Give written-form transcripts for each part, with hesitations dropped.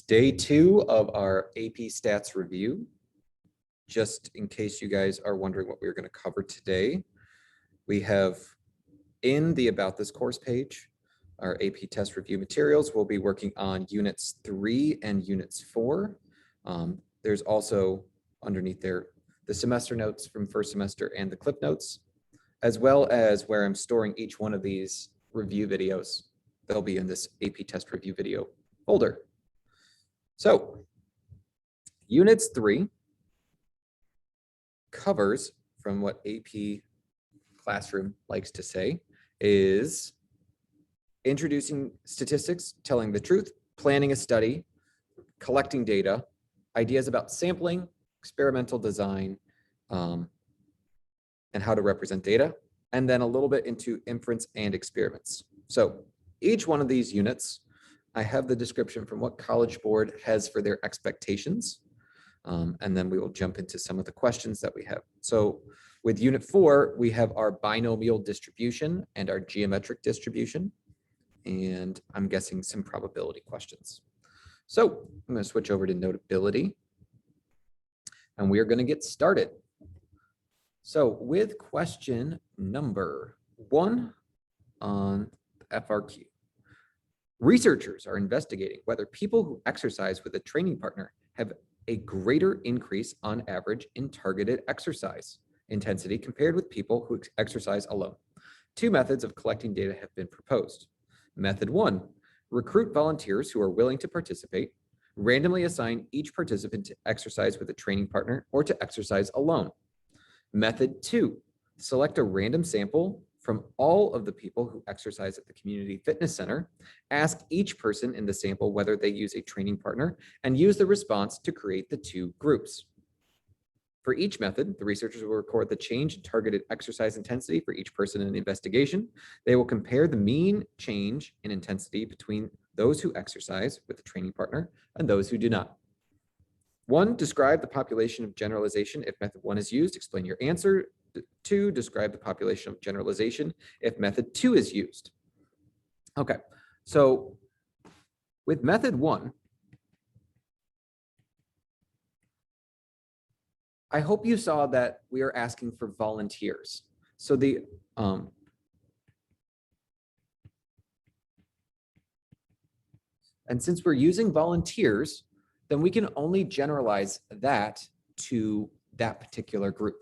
day 2 of our APStats review. Just in case you guys are wondering what we're going to cover today, we have in the About This course page, our AP test review materials. We'll be working on units 3 and units 4. There's also underneath there the semester notes from first semester and the clip notes, as well as where I'm storing each one of these review videos. They'll be in this AP test review video folder. So units 3 covers, from what AP Classroom likes to say, is introducing statistics, telling the truth, planning a study, collecting data, ideas about sampling, experimental design, and how to represent data, and then a little bit into inference and experiments. So each one of these units, I have the description from what College Board has for their expectations. And then we will jump into some of the questions that we have. So with unit 4, we have our binomial distribution and our geometric distribution. And I'm guessing some probability questions. So I'm going to switch over to notability. And we are going to get started. So with question number 1 on the FRQ. Researchers are investigating whether people who exercise with a training partner have a greater increase on average in targeted exercise intensity compared with people who exercise alone. 2 methods of collecting data have been proposed. Method 1, recruit volunteers who are willing to participate, randomly assign each participant to exercise with a training partner or to exercise alone. Method 2, select a random sample from all of the people who exercise at the community fitness center, ask each person in the sample whether they use a training partner, and use the response to create the 2 groups. For each method, the researchers will record the change in targeted exercise intensity for each person in the investigation. They will compare the mean change in intensity between those who exercise with a training partner and those who do not. 1, describe the population of generalization if method 1 is used. Explain your answer. 2, describe the population of generalization if method 2 is used. Okay, so with method 1, I hope you saw that we are asking for volunteers. So the and since we're using volunteers, then we can only generalize that to that particular group.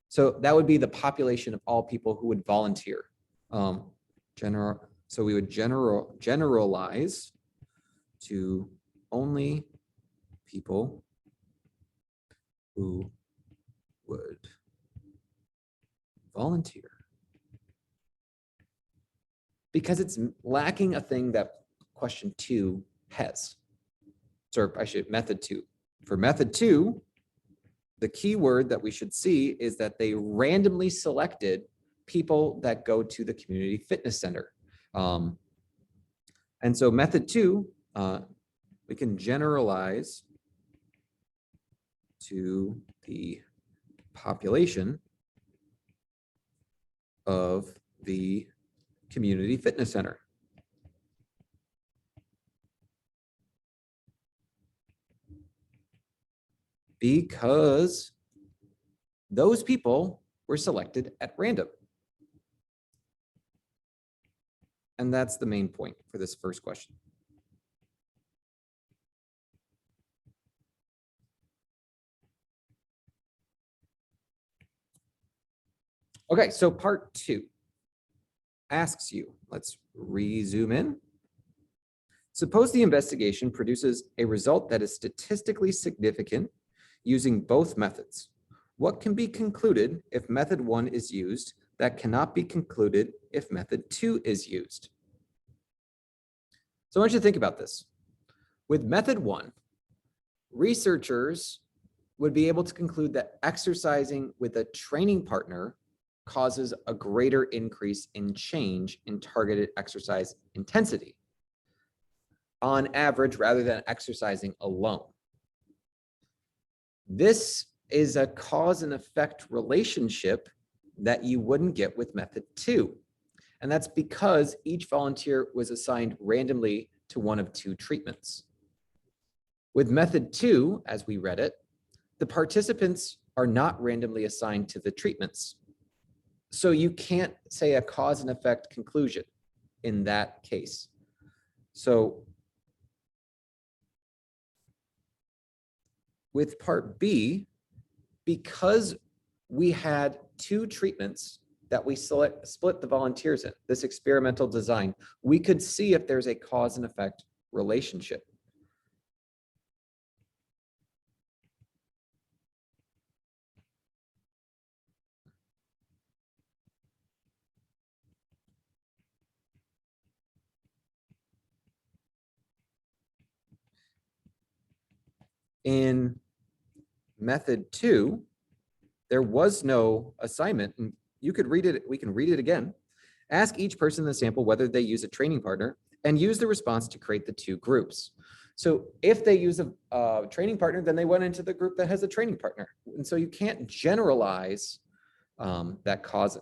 So that would be the population of all people who would volunteer. So we would generalize to only people who would volunteer. Because it's lacking a thing that question 2 has. Or I should, method 2. For method 2, the key word that we should see is that they randomly selected people that go to the community fitness center. And so method 2, we can generalize to the population of the community fitness center. Because those people were selected at random. And that's the main point for this first question. Okay, so part 2 asks you, let's re-zoom in. Suppose the investigation produces a result that is statistically significant using both methods. What can be concluded if method 1 is used that cannot be concluded if method 2 is used? So I want you to think about this. With method 1, researchers would be able to conclude that exercising with a training partner causes a greater increase in change in targeted exercise intensity on average rather than exercising alone. This is a cause and effect relationship that you wouldn't get with method 2. And that's because each volunteer was assigned randomly to one of 2 treatments. With method 2, as we read it, the participants are not randomly assigned to the treatments. So you can't say a cause and effect conclusion in that case. So with part B, because we had 2 treatments that we split the volunteers in, this experimental design, we could see if there's a cause and effect relationship. In method 2, there was no assignment, and you could read it, we can read it again. Ask each person in the sample whether they use a training partner and use the response to create the 2 groups. So if they use a training partner, then they went into the group that has a training partner. And so you can't generalize that cause.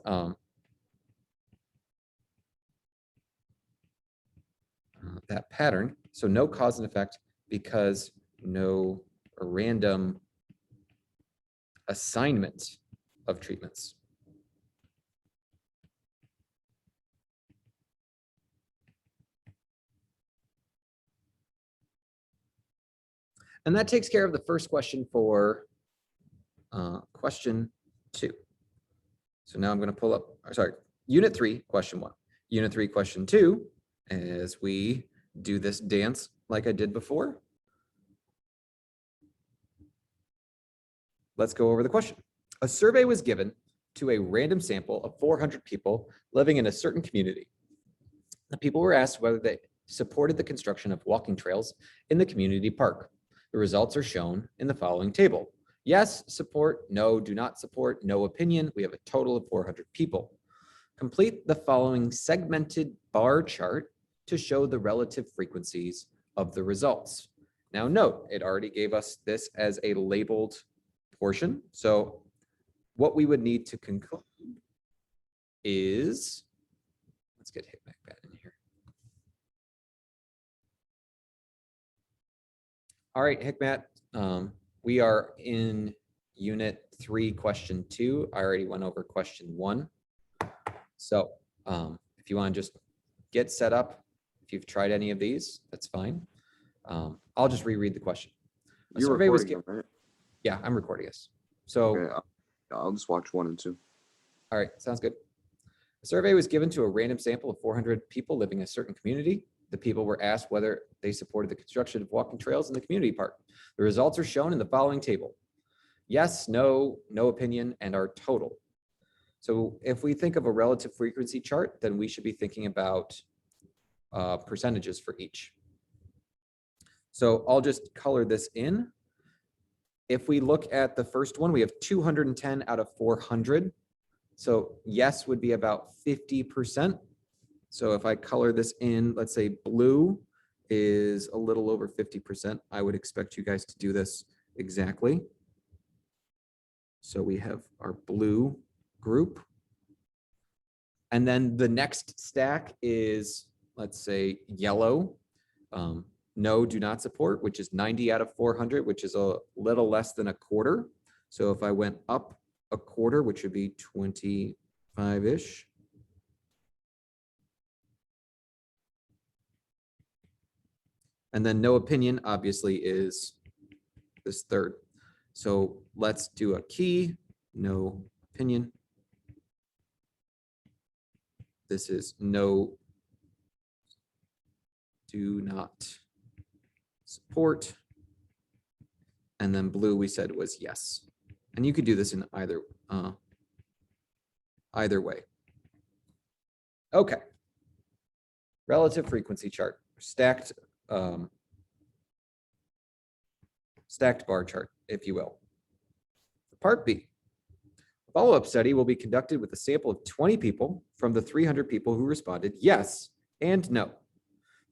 That pattern. So no cause and effect because no random assignment of treatments. And that takes care of the first question for question 2. So now I'm going to pull up, sorry, unit 3, question 1. Unit 3, question 2, as we do this dance like I did before. Let's go over the question. A survey was given to a random sample of 400 people living in a certain community. The people were asked whether they supported the construction of walking trails in the community park. The results are shown in the following table. Yes, support, no, do not support, no opinion. We have a total of 400 people. Complete the following segmented bar chart to show the relative frequencies of the results. Now note, it already gave us this as a labeled portion. So what we would need to conclude is, let's get HitMacBat in here. All right, HitMat, we are in unit 3, question 2. I already went over question 1. So if you want to just get set up, if you've tried any of these, that's fine. I'll just reread the question. A survey was given, right? Yeah, I'm recording this. So okay, I'll just watch 1 and 2. All right, sounds good. A survey was given to a random sample of 400 people living in a certain community. The people were asked whether they supported the construction of walking trails in the community park. The results are shown in the following table. Yes, no, no opinion, and our total. So if we think of a relative frequency chart, then we should be thinking about percentages for each. So I'll just color this in. If we look at the first one, we have 210 out of 400. So yes would be about 50%. So if I color this in, let's say blue is a little over 50%. I would expect you guys to do this exactly. So we have our blue group. And then the next stack is, let's say, yellow. No, do not support, which is 90 out of 400, which is a little less than a quarter. So if I went up a quarter, which would be 25-ish. And then no opinion, obviously, is this third. So let's do a key, no opinion. This is no, do not support. And then blue we said was yes. And you could do this in either way. Okay. Relative frequency chart, stacked bar chart, if you will. Part B. A follow-up study will be conducted with a sample of 20 people from the 300 people who responded yes and no.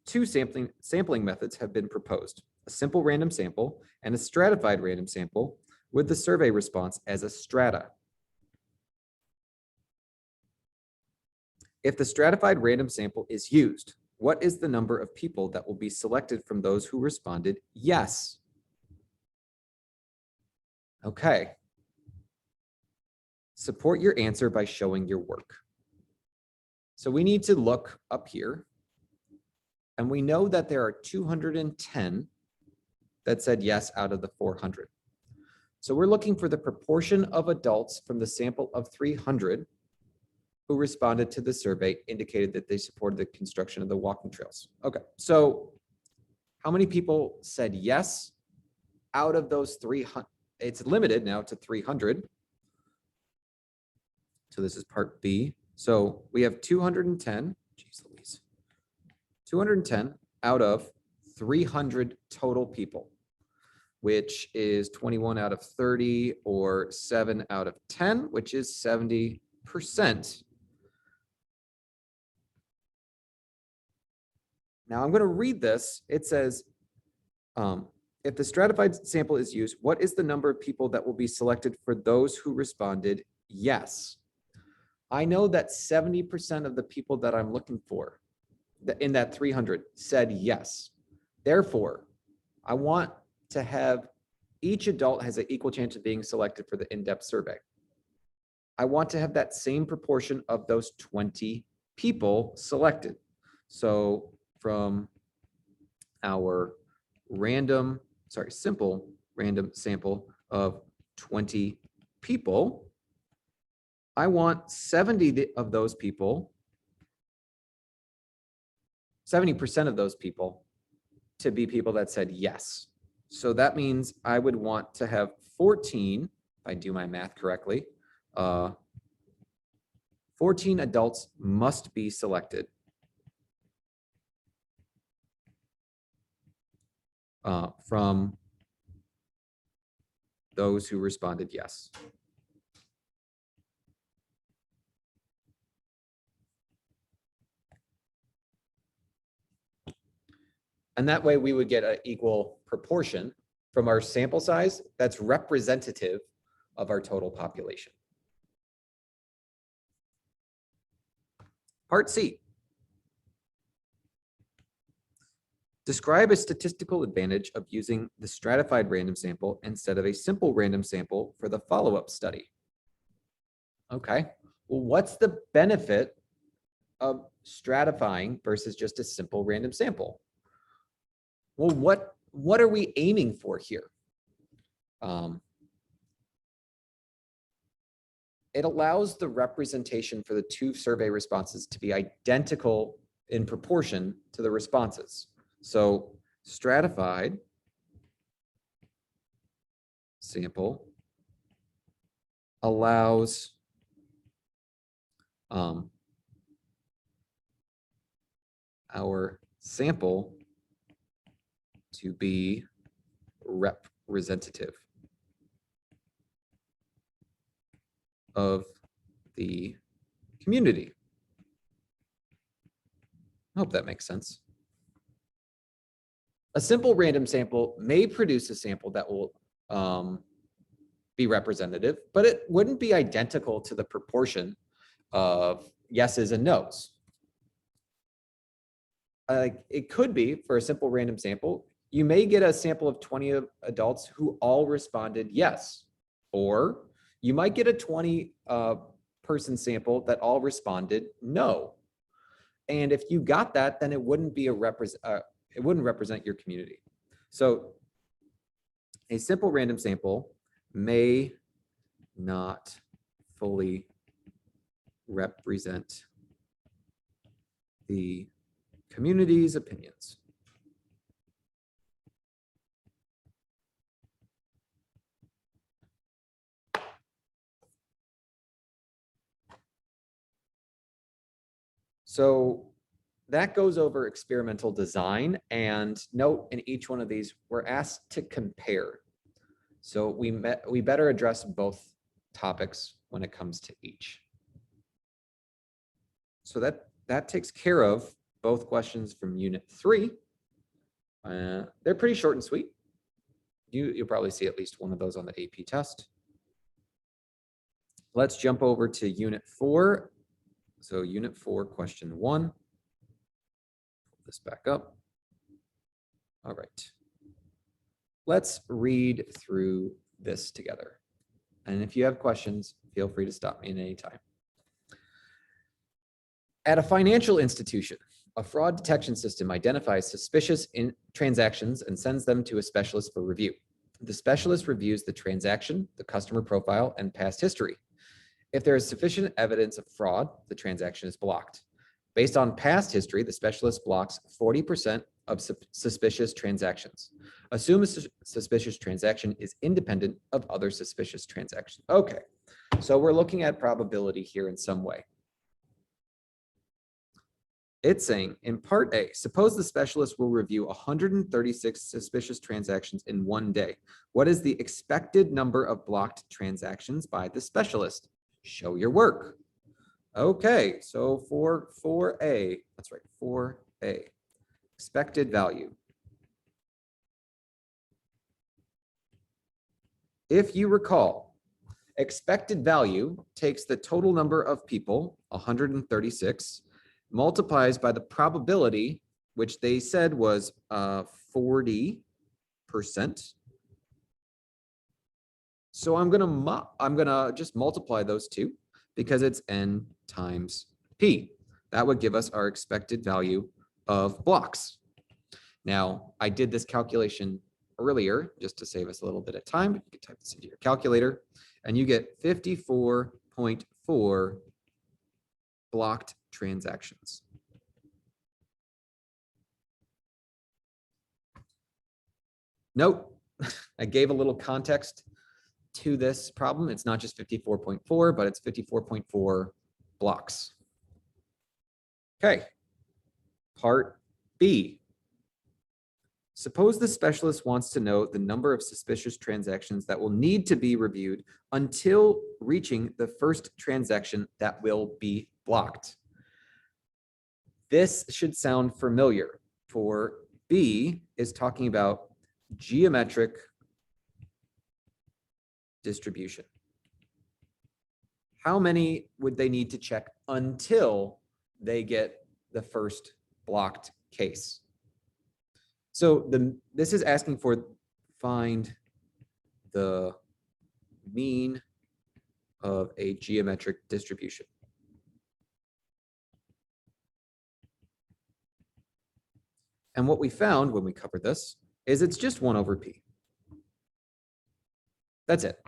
2 sampling methods have been proposed, a simple random sample and a stratified random sample with the survey response as a strata. If the stratified random sample is used, what is the number of people that will be selected from those who responded yes? Okay. Support your answer by showing your work. So we need to look up here, and we know that there are 210 that said yes out of the 400. So we're looking for the proportion of adults from the sample of 300 who responded to the survey indicated that they supported the construction of the walking trails. Okay, so how many people said yes out of those 300? It's limited now to 300. So this is part B. So we have 210, geez Louise, 210 out of 300 total people, which is 21 out of 30 or 7 out of 10, which is 70%. Now I'm going to read this. It says, if the stratified sample is used, what is the number of people that will be selected for those who responded yes? I know that 70% of the people that I'm looking for in that 300 said yes. Therefore, I want to have each adult has an equal chance of being selected for the in-depth survey. I want to have that same proportion of those 20 people selected. So from our simple random sample of 20 people, I want 70 of those people, 70% of those people to be people that said yes. So that means I would want to have 14, if I do my math correctly, 14 adults must be selected from those who responded yes. And that way we would get an equal proportion from our sample size that's representative of our total population. Part C. Describe a statistical advantage of using the stratified random sample instead of a simple random sample for the follow-up study. Okay, well, what's the benefit of stratifying versus just a simple random sample? Well, what are we aiming for here? It allows the representation for the two survey responses to be identical in proportion to the responses. So stratified sample allows our sample to be representative of the community. I hope that makes sense. A simple random sample may produce a sample that will be representative, but it wouldn't be identical to the proportion of yeses and nos. It could be for a simple random sample. You may get a sample of 20 adults who all responded yes, or you might get a 20 person sample that all responded no. And if you got that, then it wouldn't be it wouldn't represent your community. So a simple random sample may not fully represent the community's opinions. So that goes over experimental design, and note in each one of these, we're asked to compare. So we better address both topics when it comes to each. So that takes care of both questions from Unit 3. They're pretty short and sweet. You'll probably see at least one of those on the AP test. Let's jump over to Unit 4. So Unit 4, question 1. Pull this back up. All right. Let's read through this together. And if you have questions, feel free to stop me at any time. At a financial institution, a fraud detection system identifies suspicious transactions and sends them to a specialist for review. The specialist reviews the transaction, the customer profile, and past history. If there is sufficient evidence of fraud, the transaction is blocked. Based on past history, the specialist blocks 40% of suspicious transactions. Assume a suspicious transaction is independent of other suspicious transactions. Okay, so we're looking at probability here in some way. It's saying in part A, suppose the specialist will review 136 suspicious transactions in one day. What is the expected number of blocked transactions by the specialist? Show your work. Okay, so for 4A, that's right, 4A, expected value. If you recall, expected value takes the total number of people, 136, multiplies by the probability, which they said was 40%. So I'm gonna just multiply those two because it's n times p. That would give us our expected value of blocks. Now, I did this calculation earlier just to save us a little bit of time. You can type this into your calculator and you get 54.4 blocked transactions. Note, I gave a little context to this problem. It's not just 54.4, but it's 54.4 blocks. Okay, part B. Suppose the specialist wants to know the number of suspicious transactions that will need to be reviewed until reaching the first transaction that will be blocked. This should sound familiar. For B is talking about geometric distribution. How many would they need to check until they get the first blocked case? So this is asking for find the mean of a geometric distribution. And what we found when we covered this is it's just 1 over p. That's it.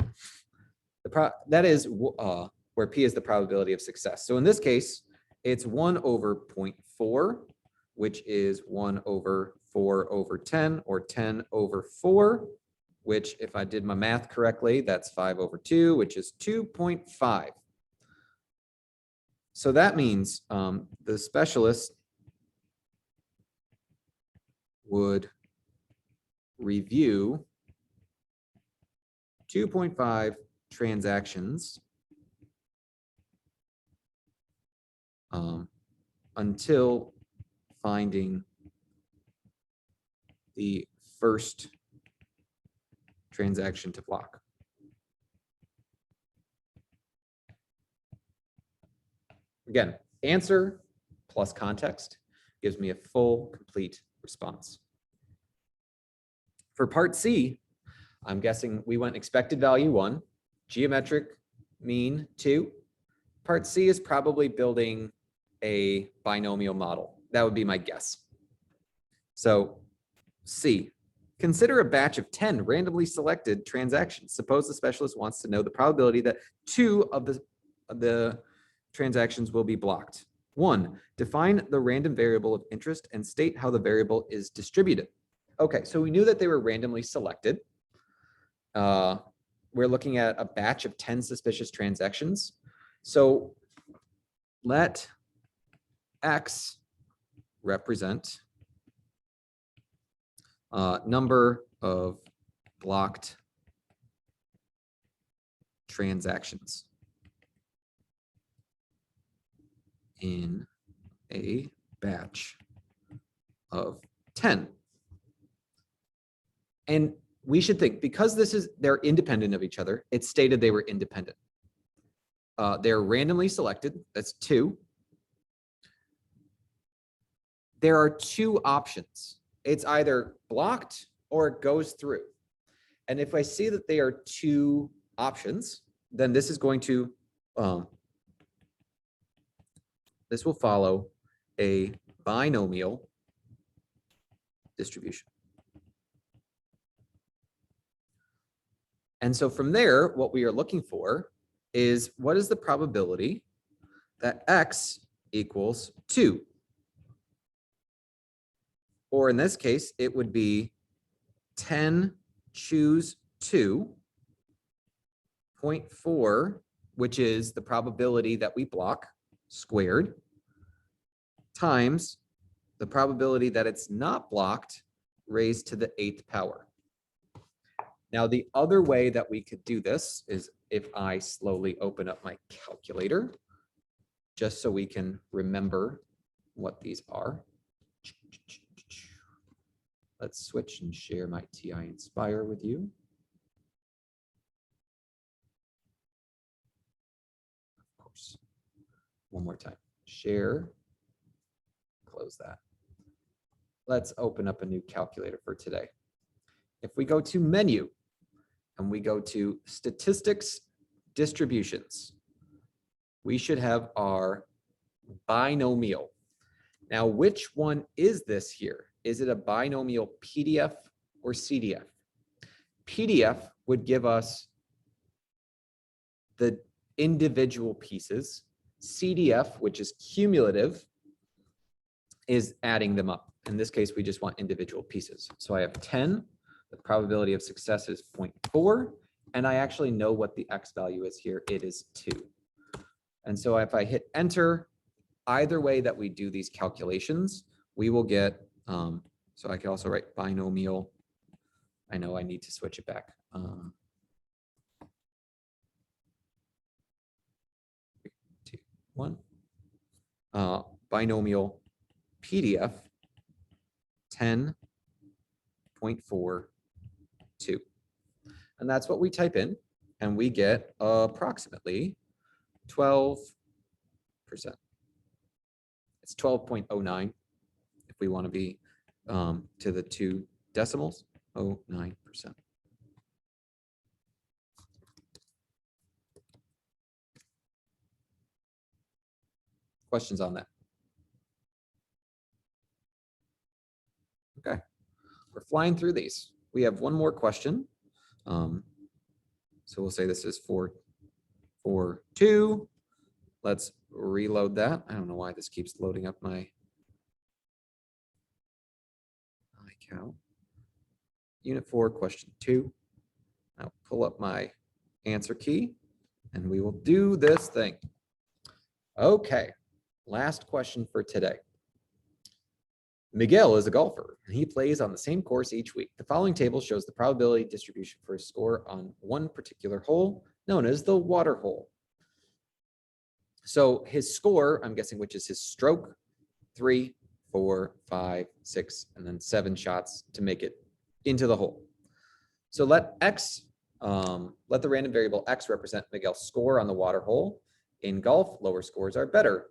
That is where p is the probability of success. So in this case, it's 1 over 0.4, which is 1 over 4 over 10, or 10 over 4, which if I did my math correctly, that's 5 over 2, which is 2.5. So that means the specialist would review 2.5 transactions until finding the first transaction to block. Again, answer plus context gives me a full, complete response. For part C, I'm guessing we went expected value 1, geometric mean 2. Part C is probably building a binomial model. That would be my guess. So C, consider a batch of 10 randomly selected transactions. Suppose the specialist wants to know the probability that 2 of the transactions will be blocked. 1, define the random variable of interest and state how the variable is distributed. Okay, so we knew that they were randomly selected. We're looking at a batch of 10 suspicious transactions. So let X represent number of blocked transactions in a batch of 10. And we should think, because they're independent of each other, it's stated they were independent. They're randomly selected, that's 2. There are 2 options. It's either blocked or it goes through. And if I see that they are two options, then this is going to, this will follow a binomial distribution. And so from there, what we are looking for is what is the probability that x equals 2? Or in this case, it would be 10 choose 2.4, which is the probability that we block squared, times the probability that it's not blocked raised to the 8th power. Now, the other way that we could do this is if I slowly open up my calculator, just so we can remember what these are. Let's switch and share my TI Inspire with you. Of course. One more time. Share. Close that. Let's open up a new calculator for today. If we go to menu and we go to statistics distributions, we should have our binomial. Now, which one is this here? Is it a binomial PDF or CDF? PDF would give us the individual pieces. CDF, which is cumulative, is adding them up. In this case, we just want individual pieces. So I have 10, the probability of success is 0.4, and I actually know what the X value is here. It is 2. And so if I hit enter, either way that we do these calculations, we will get, so I can also write binomial. I know I need to switch it back. 3, 2, 1. Binomial PDF 10.42. And that's what we type in, and we get approximately 12%. It's 12.09 if we want to be to the 2 decimals, 09%. Questions on that? Okay, we're flying through these. We have one more question. So we'll say this is 4.2. Let's reload that. I don't know why this keeps loading up my cow. Unit 4, question 2. I'll pull up my answer key and we will do this thing. Okay, last question for today. Miguel is a golfer and he plays on the same course each week. The following table shows the probability distribution for his score on one particular hole known as the water hole. So his score, I'm guessing, which is his stroke, 3, 4, 5, 6, and then 7 shots to make it into the hole. So let the random variable X represent Miguel's score on the water hole. In golf, lower scores are better.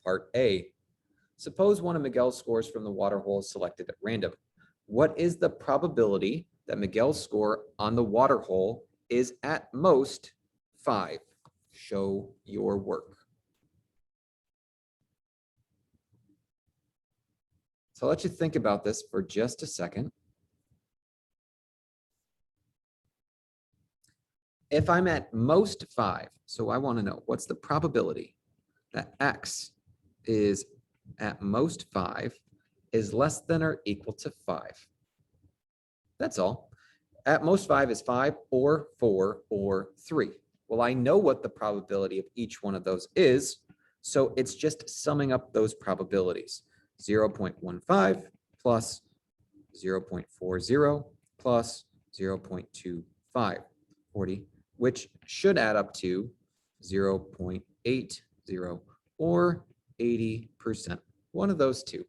Part A. Suppose one of Miguel's scores from the water hole is selected at random. What is the probability that Miguel's score on the water hole is at most 5? Show your work. So I'll let you think about this for just a second. If I'm at most 5, so I want to know what's the probability that X is at most 5 is less than or equal to 5. That's all. At most 5 is 5 or 4 or 3. Well, I know what the probability of each one of those is, so it's just summing up those probabilities. 0.15 plus 0.40 plus 0.25, 40, which should add up to 0.80 or 80%. One of those two.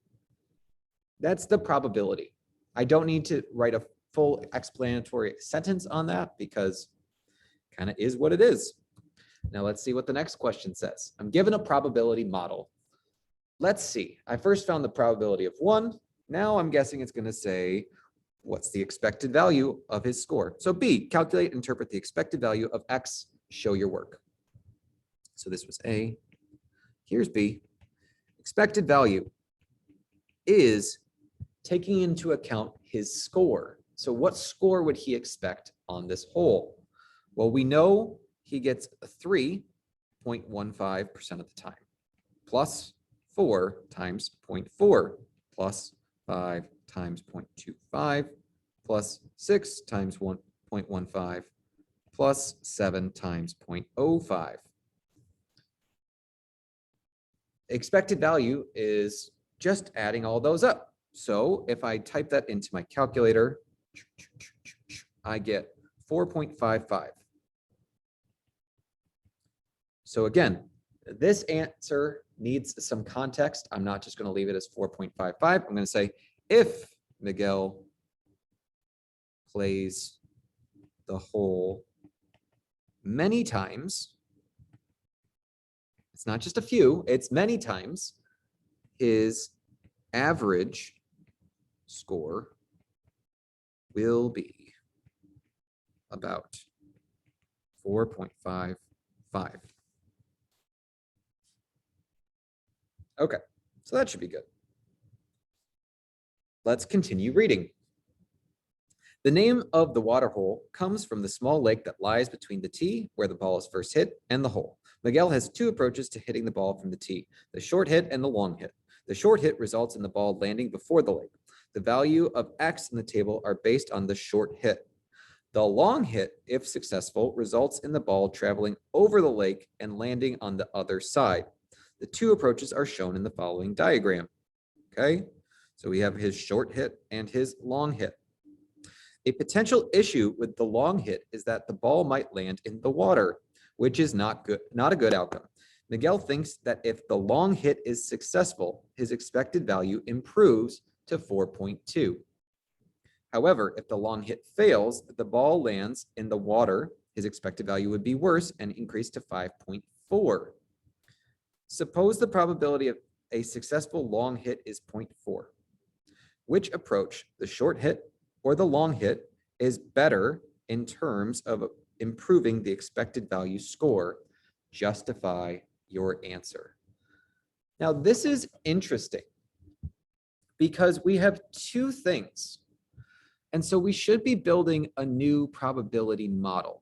That's the probability. I don't need to write a full explanatory sentence on that because kind of is what it is. Now let's see what the next question says. I'm given a probability model. Let's see. I first found the probability of 1. Now I'm guessing it's going to say What's the expected value of his score? So B, calculate, interpret the expected value of X, show your work. So this was A. Here's B. Expected value is taking into account his score. So what score would he expect on this whole? Well, we know he gets 3.15% of the time, plus 4 times 0.4, plus 5 times 0.25, plus 6 times 1.15, plus 7 times 0.05. Expected value is just adding all those up. So if I type that into my calculator, I get 4.55. So again, this answer needs some context. I'm not just going to leave it as 4.55. I'm going to say if Miguel plays the whole many times, it's not just a few, it's many times, his average score will be about 4.55. Okay, so that should be good. Let's continue reading. The name of the water hole comes from the small lake that lies between the tee, where the ball is first hit, and the hole. Miguel has two approaches to hitting the ball from the tee, the short hit and the long hit. The short hit results in the ball landing before the lake. The value of X in the table are based on the short hit. The long hit, if successful, results in the ball traveling over the lake and landing on the other side. The two approaches are shown in the following diagram. Okay, so we have his short hit and his long hit. A potential issue with the long hit is that the ball might land in the water, which is not a good outcome. Miguel thinks that if the long hit is successful, his expected value improves to 4.2. However, if the long hit fails, the ball lands in the water, his expected value would be worse and increase to 5.4. Suppose the probability of a successful long hit is 0.4. Which approach, the short hit or the long hit, is better in terms of improving the expected value score? Justify your answer. Now, this is interesting because we have two things. And so we should be building a new probability model.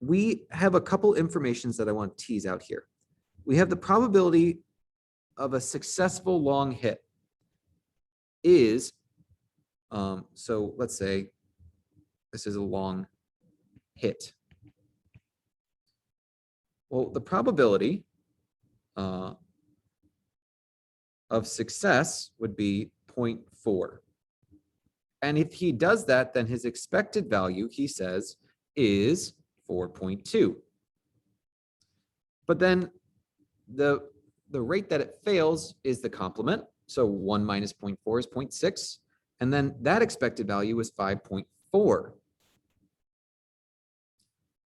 We have a couple informations that I want to tease out here. We have the probability of a successful long hit is, so let's say this is a long hit. Well, the probability of success would be 0.4. And if he does that, then his expected value, he says, is 4.2. But then the rate that it fails is the complement. So 1 minus 0.4 is 0.6. And then that expected value is 5.4.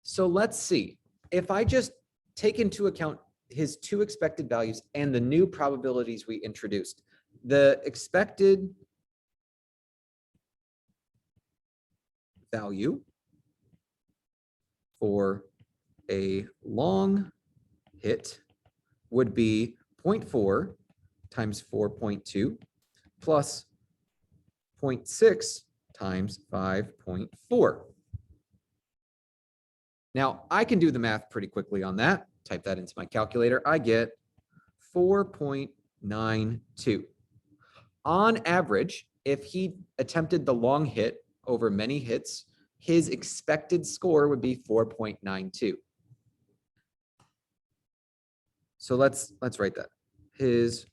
So let's see. If I just take into account his two expected values and the new probabilities we introduced, the expected value for a long hit would be 0.4 times 4.2 plus 0.6 times 5.4. Now, I can do the math pretty quickly on that. Type that into my calculator. I get 4.92. On average, if he attempted the long hit over many hits, his expected score would be 4.92. So let's write that. His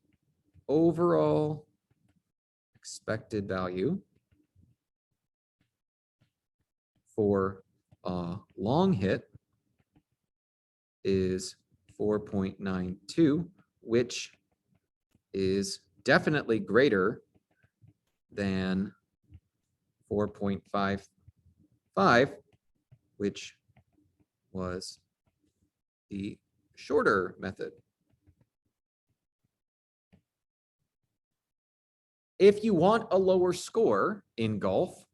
overall expected value for a long hit is 4.92, which is definitely greater than 4.55, which was the shorter method. If you want a lower score in golf,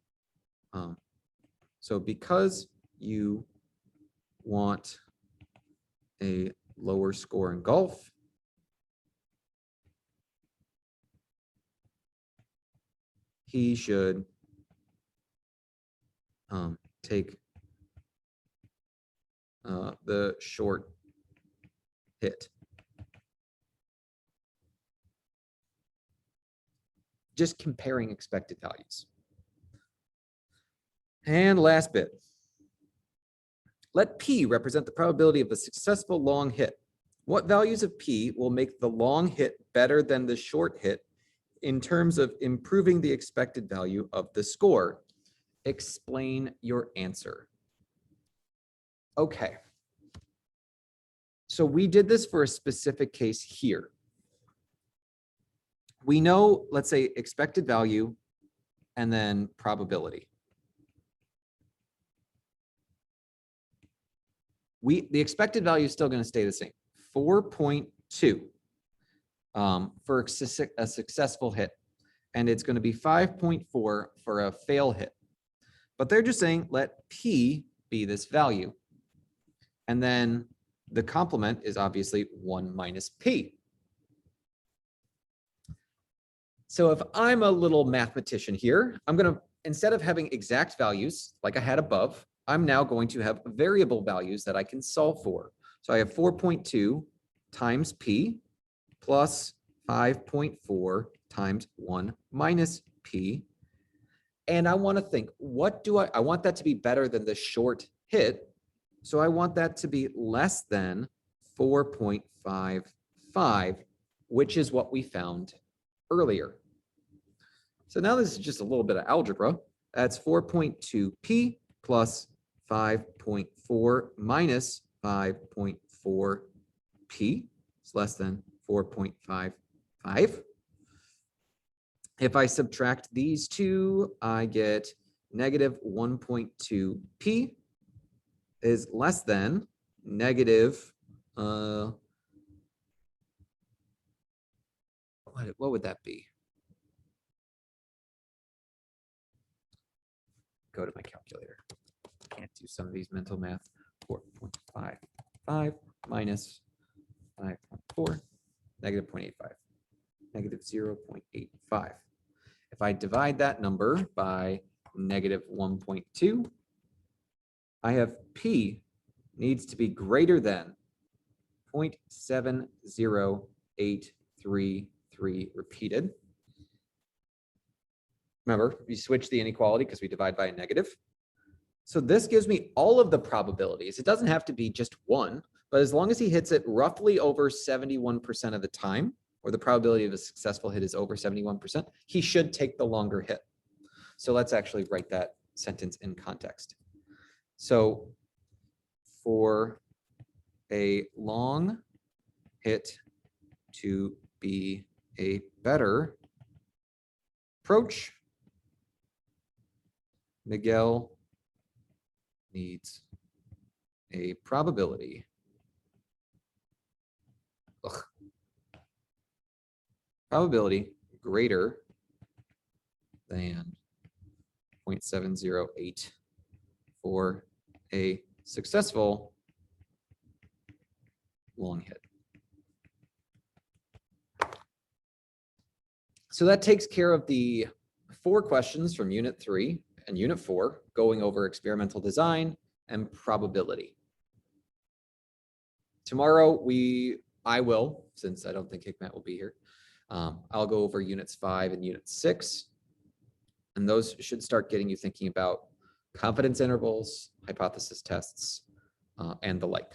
so because you want a lower score in golf, he should take the short hit. Just comparing expected values. And last bit. Let P represent the probability of a successful long hit. What values of P will make the long hit better than the short hit in terms of improving the expected value of the score? Explain your answer. Okay. So we did this for a specific case here. We know, let's say, expected value and then probability. The expected value is still going to stay the same, 4.2 for a successful hit. And it's going to be 5.4 for a fail hit. But they're just saying, let P be this value. And then the complement is obviously 1 minus P. So if I'm a little mathematician here, I'm going to, instead of having exact values like I had above, I'm now going to have variable values that I can solve for. So I have 4.2 times P plus 5.4 times 1 minus P. And I want to think, what do I want that to be better than the short hit. So I want that to be less than 4.55, which is what we found earlier. So now this is just a little bit of algebra. That's 4.2P plus 5.4 minus 5.4P. It's less than 4.55. If I subtract these two, I get negative 1.2P is less than negative, what would that be? Go to my calculator. Can't do some of these mental math. 4.55 minus 5.4, negative 0.85, negative 0.85. If I divide that number by negative 1.2, I have P needs to be greater than 0.70833 repeated. Remember, we switch the inequality because we divide by a negative. So this gives me all of the probabilities. It doesn't have to be just one, but as long as he hits it roughly over 71% of the time, or the probability of a successful hit is over 71%, he should take the longer hit. So let's actually write that sentence in context. So for a long hit to be a better approach, Miguel needs a probability greater than 0.708 for a successful long hit. So that takes care of the 4 questions from Unit 3 and Unit 4, going over experimental design and probability. Tomorrow, I will, since I don't think Hikmet will be here, I'll go over Units 5 and Unit 6, and those should start getting you thinking about confidence intervals, hypothesis tests, and the like.